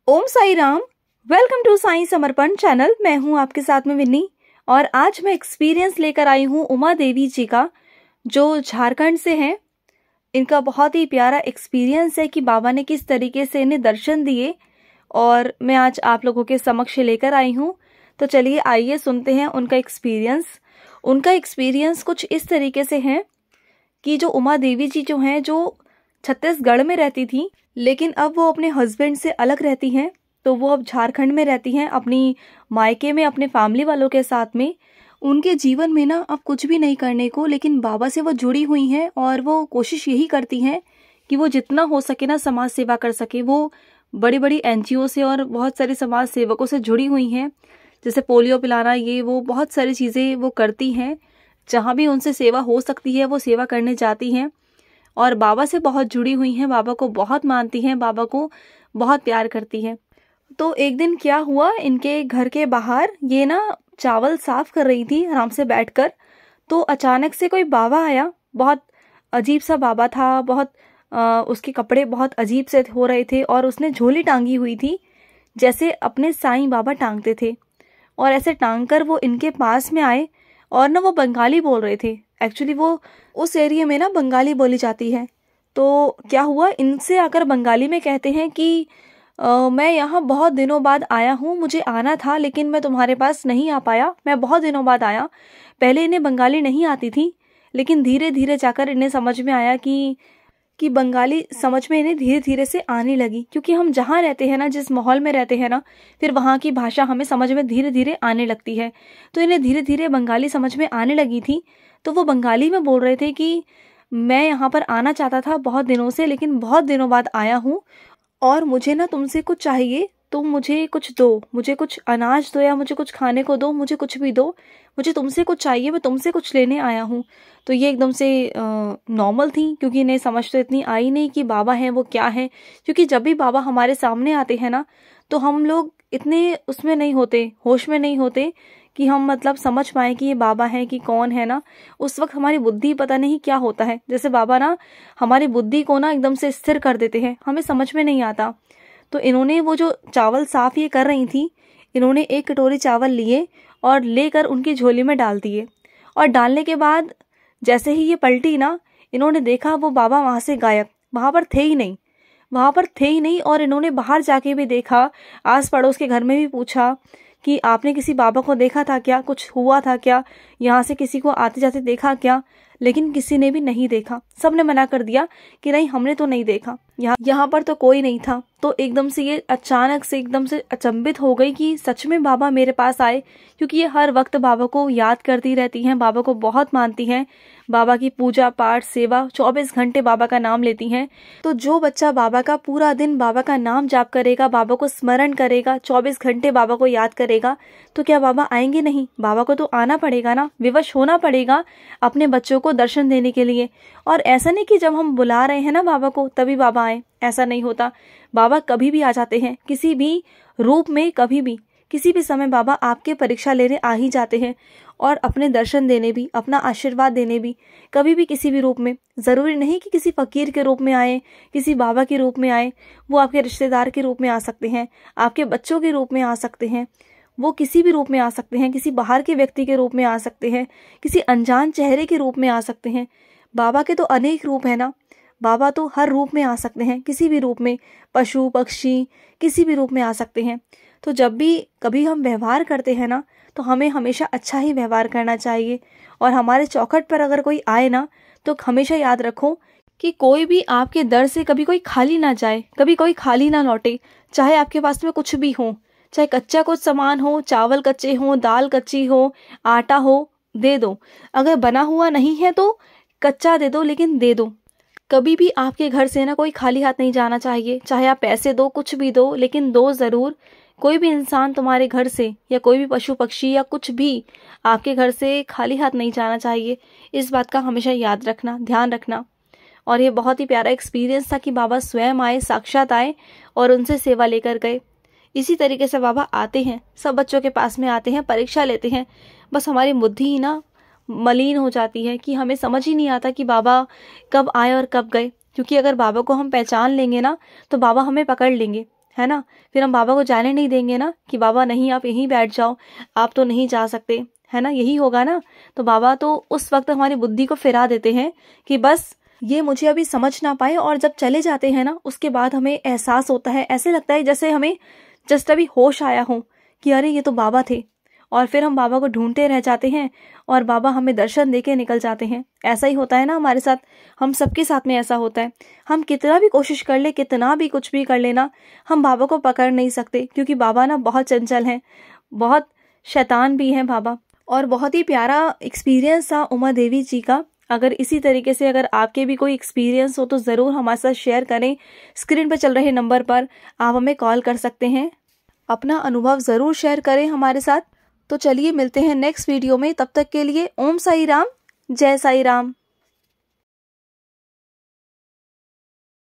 Om Sai Ram. Welcome to Sai Samarpan channel. मैं हूं आपके साथ में विन्नी और आज मैं एक्सपीरियंस लेकर आई हूं उमा देवी जी का, जो झारखंड से हैं। इनका बहुत ही प्यारा एक्सपीरियंस है कि बाबा ने किस तरीके से इन्हें दर्शन दिए और मैं आज आप लोगों के समक्ष लेकर आई हूं। तो चलिए आइए सुनते हैं उनका एक्सपीरियंस। उनका एक्सपीरियंस कुछ इस तरीके से है कि जो उमा देवी जी जो हैं, जो छत्तीसगढ़ में रहती थी, लेकिन अब वो अपने हस्बैंड से अलग रहती हैं। तो वो अब झारखंड में रहती हैं, अपनी मायके में, अपने फैमिली वालों के साथ में। उनके जीवन में ना अब कुछ भी नहीं करने को, लेकिन बाबा से वो जुड़ी हुई हैं और वो कोशिश यही करती हैं कि वो जितना हो सके ना समाज सेवा कर सके। वो बड़ी बड़ी एनजीओ से और बहुत सारे समाज सेवकों से जुड़ी हुई हैं, जैसे पोलियो पिलाना, ये वो बहुत सारी चीज़ें वो करती हैं। जहाँ भी उनसे सेवा हो सकती है वो सेवा करने जाती हैं और बाबा से बहुत जुड़ी हुई हैं, बाबा को बहुत मानती हैं, बाबा को बहुत प्यार करती हैं। तो एक दिन क्या हुआ, इनके घर के बाहर ये ना चावल साफ कर रही थी आराम से बैठकर। तो अचानक से कोई बाबा आया। बहुत अजीब सा बाबा था, बहुत उसके कपड़े बहुत अजीब से हो रहे थे और उसने झोली टांगी हुई थी, जैसे अपने साईं बाबा टांगते थे। और ऐसे टांग कर वो इनके पास में आए और ना वो बंगाली बोल रहे थे। एक्चुअली वो उस एरिया में ना बंगाली बोली जाती है। तो क्या हुआ, इनसे आकर बंगाली में कहते हैं कि मैं यहाँ बहुत दिनों बाद आया हूँ, मुझे आना था लेकिन मैं तुम्हारे पास नहीं आ पाया, मैं बहुत दिनों बाद आया। पहले इन्हें बंगाली नहीं आती थी, लेकिन धीरे धीरे जाकर इन्हें समझ में आया कि बंगाली समझ में इन्हें धीरे धीरे से आने लगी। क्योंकि हम जहाँ रहते हैं ना, जिस माहौल में रहते हैं ना, फिर वहाँ की भाषा हमें समझ में धीरे धीरे आने लगती है। तो इन्हें धीरे धीरे बंगाली समझ में आने लगी थी। तो वो बंगाली में बोल रहे थे कि मैं यहाँ पर आना चाहता था बहुत दिनों से, लेकिन बहुत दिनों बाद आया हूँ और मुझे ना तुमसे कुछ चाहिए, तुम मुझे कुछ दो, मुझे कुछ अनाज दो या मुझे कुछ खाने को दो, मुझे कुछ भी दो, मुझे तुमसे कुछ चाहिए, मैं तुमसे कुछ लेने आया हूँ। तो ये एकदम से नॉर्मल थी, क्योंकि इन्हें समझ तो इतनी आई नहीं कि बाबा हैं वो क्या है। क्योंकि जब भी बाबा हमारे सामने आते हैं ना, तो हम लोग इतने उसमें नहीं होते, होश में नहीं होते कि हम मतलब समझ पाए कि ये बाबा है कि कौन है ना। उस वक्त हमारी बुद्धि पता नहीं क्या होता है, जैसे बाबा ना हमारी बुद्धि को ना एकदम से स्थिर कर देते हैं, हमें समझ में नहीं आता। तो इन्होंने वो जो चावल साफ ये कर रही थी, इन्होंने एक कटोरी चावल लिए और लेकर उनकी झोली में डाल दिए। और डालने के बाद जैसे ही ये पलटी ना, इन्होंने देखा वो बाबा वहां से गायब, वहां पर थे ही नहीं, वहां पर थे ही नहीं। और इन्होंने बाहर जाके भी देखा, आस पड़ोस के घर में भी पूछा कि आपने किसी बाबा को देखा था क्या, कुछ हुआ था क्या, यहाँ से किसी को आते जाते देखा क्या। लेकिन किसी ने भी नहीं देखा, सबने मना कर दिया कि नहीं, हमने तो नहीं देखा, यहाँ पर तो कोई नहीं था। तो एकदम से ये अचानक से एकदम से अचंभित हो गई कि सच में बाबा मेरे पास आए। क्योंकि ये हर वक्त बाबा को याद करती रहती हैं, बाबा को बहुत मानती हैं, बाबा की पूजा पाठ सेवा 24 घंटे बाबा का नाम लेती हैं। तो जो बच्चा बाबा का पूरा दिन बाबा का नाम जाप करेगा, बाबा को स्मरण करेगा, 24 घंटे बाबा को याद करेगा, तो क्या बाबा आएंगे नहीं? बाबा को तो आना पड़ेगा ना, विवश होना पड़ेगा अपने बच्चों को दर्शन देने के लिए। और ऐसा नहीं कि जब हम बुला रहे हैं ना बाबा को तभी बाबा आए, ऐसा नहीं होता। बाबा कभी भी आ जाते हैं, किसी भी रूप में, कभी भी, किसी भी समय बाबा आपके परीक्षा लेने आ ही जाते हैं और अपने दर्शन देने भी, अपना आशीर्वाद देने भी, कभी भी किसी भी रूप में। जरूरी नहीं कि किसी फकीर के रूप में आए, किसी बाबा के रूप में आए, वो आपके रिश्तेदार के रूप में आ सकते हैं, आपके बच्चों के रूप में आ सकते हैं, वो किसी भी रूप में आ सकते हैं, किसी बाहर के व्यक्ति के रूप में आ सकते हैं, किसी अनजान चेहरे के रूप में आ सकते हैं। बाबा के तो अनेक रूप है ना, बाबा तो हर रूप में आ सकते हैं, किसी भी रूप में, पशु पक्षी किसी भी रूप में आ सकते हैं। तो जब भी कभी हम व्यवहार करते हैं ना, तो हमें हमेशा अच्छा ही व्यवहार करना चाहिए। और हमारे चौखट पर अगर कोई आए ना, तो हमेशा याद रखो कि कोई भी आपके दर से कभी कोई खाली ना जाए, कभी कोई खाली ना लौटे। चाहे आपके पास में कुछ भी हो, चाहे कच्चा कुछ सामान हो, चावल कच्चे हो, दाल कच्ची हो, आटा हो, दे दो। अगर बना हुआ नहीं है तो कच्चा दे दो, लेकिन दे दो। कभी भी आपके घर से ना कोई खाली हाथ नहीं जाना चाहिए। चाहे आप पैसे दो, कुछ भी दो, लेकिन दो जरूर। कोई भी इंसान तुम्हारे घर से या कोई भी पशु पक्षी या कुछ भी आपके घर से खाली हाथ नहीं जाना चाहिए। इस बात का हमेशा याद रखना, ध्यान रखना। और ये बहुत ही प्यारा एक्सपीरियंस था कि बाबा स्वयं आए, साक्षात आए और उनसे सेवा लेकर गए। इसी तरीके से बाबा आते हैं, सब बच्चों के पास में आते हैं, परीक्षा लेते हैं। बस हमारी बुद्धि ही ना मलिन हो जाती है कि हमें समझ ही नहीं आता कि बाबा कब आए और कब गए। क्योंकि अगर बाबा को हम पहचान लेंगे ना, तो बाबा हमें पकड़ लेंगे। है ना। फिर हम बाबा को जाने नहीं देंगे ना कि बाबा नहीं आप यहीं बैठ जाओ, आप तो नहीं जा सकते, है ना, यही होगा ना। तो बाबा तो उस वक्त हमारी बुद्धि को फिरा देते हैं कि बस ये मुझे अभी समझ ना पाए, और जब चले जाते हैं ना उसके बाद हमें एहसास होता है, ऐसे लगता है जैसे हमें जस्ट अभी होश आया हो कि अरे ये तो बाबा थे। और फिर हम बाबा को ढूंढते रह जाते हैं और बाबा हमें दर्शन देके निकल जाते हैं। ऐसा ही होता है ना हमारे साथ, हम सबके साथ में ऐसा होता है। हम कितना भी कोशिश कर ले, कितना भी कुछ भी कर लेना, हम बाबा को पकड़ नहीं सकते, क्योंकि बाबा ना बहुत चंचल हैं, बहुत शैतान भी हैं बाबा। और बहुत ही प्यारा एक्सपीरियंस था उमा देवी जी का। अगर इसी तरीके से अगर आपके भी कोई एक्सपीरियंस हो तो ज़रूर हमारे साथ शेयर करें। स्क्रीन पर चल रहे नंबर पर आप हमें कॉल कर सकते हैं, अपना अनुभव ज़रूर शेयर करें हमारे साथ। तो चलिए मिलते हैं नेक्स्ट वीडियो में, तब तक के लिए ओम साई राम, जय साई राम।